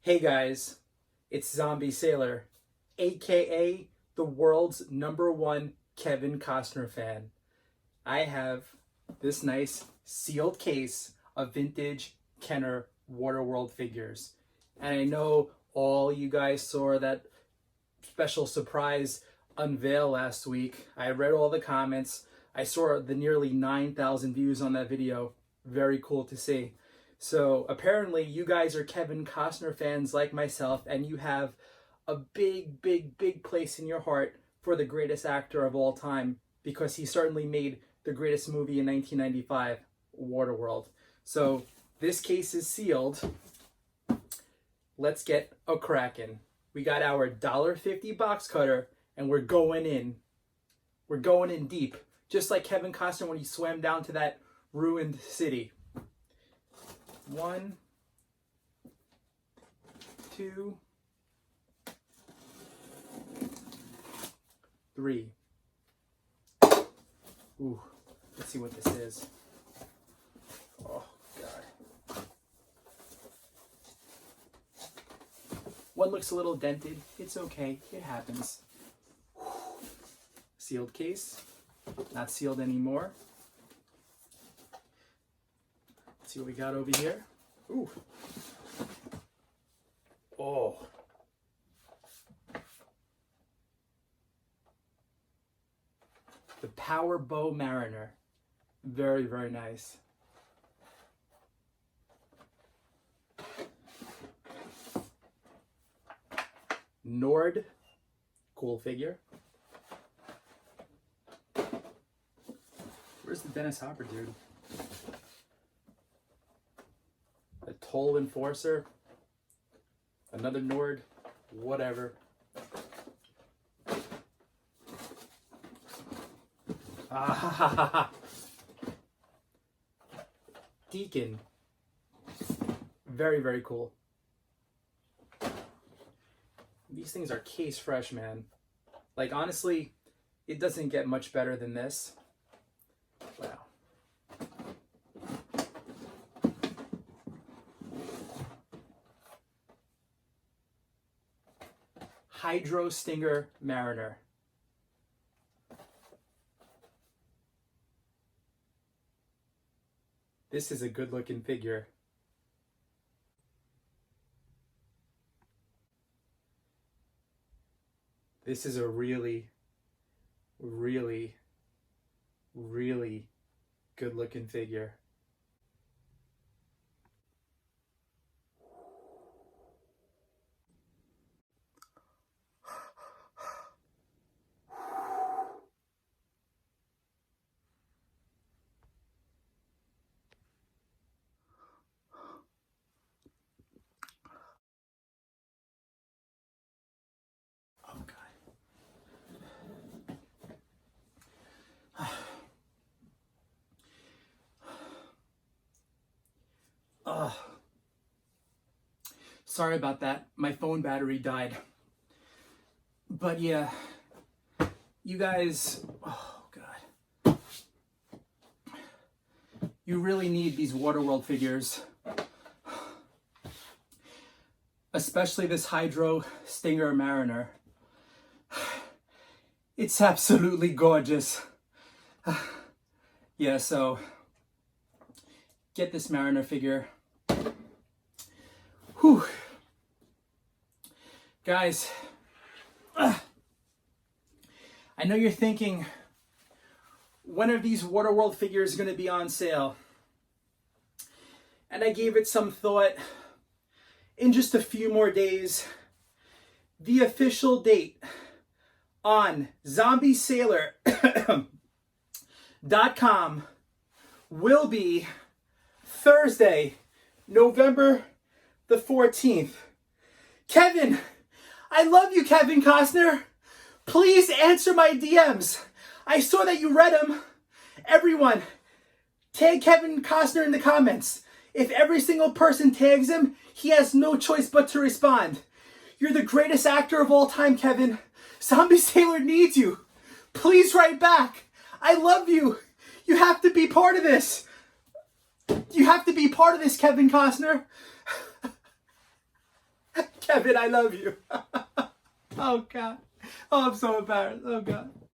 Hey guys, it's Zombie Sailor, aka the world's #1 Kevin Costner fan. I have this nice sealed case of vintage Kenner WATERWORLD figures. And I know all you guys saw that special surprise unveil last week. I read all the comments. I saw the nearly 9,000 views on that video. Very cool to see. So apparently you guys are Kevin Costner fans like myself, and you have a big place in your heart for the greatest actor of all time, because he certainly made the greatest movie in 1995, Waterworld. So this case is sealed. Let's get a crackin'. We got our $1.50 box cutter, and we're going in. We're going in deep, just like Kevin Costner when he swam down to that ruined city. 1, 2, 3. Ooh, let's see what this is. Oh, God. One looks a little dented. It's okay. It happens. Sealed case. Not sealed anymore. See what we got over here. Ooh. Oh. The Power Bow Mariner. Very nice. Nord. Cool figure. Where's the Dennis Hopper dude? A Toll Enforcer, another Nord, whatever. Ah, Deacon, very cool. These things are case fresh, man. Like, honestly, it doesn't get much better than this. Wow. Hydro Stinger Mariner. This is a good looking figure. This is a really good looking figure. Sorry about that. My phone battery died. But yeah, you guys, oh God. You really need these Waterworld figures. Especially this Hydro Stinger Mariner. It's absolutely gorgeous. Yeah, so get this Mariner figure. Whew. Guys, I know you're thinking, when are these Waterworld figures going to be on sale? And I gave it some thought. In just a few more days, the official date on zombiesailor.com will be Thursday, November the 14th. Kevin, I love you, Kevin Costner. Please answer my DMs. I saw that you read them. Everyone, tag Kevin Costner in the comments. If every single person tags him, he has no choice but to respond. You're the greatest actor of all time, Kevin. Zombie Sailor needs you. Please write back. I love you. You have to be part of this. You have to be part of this, Kevin Costner. Kevin, I love you. Oh, God. Oh, I'm so embarrassed. Oh, God.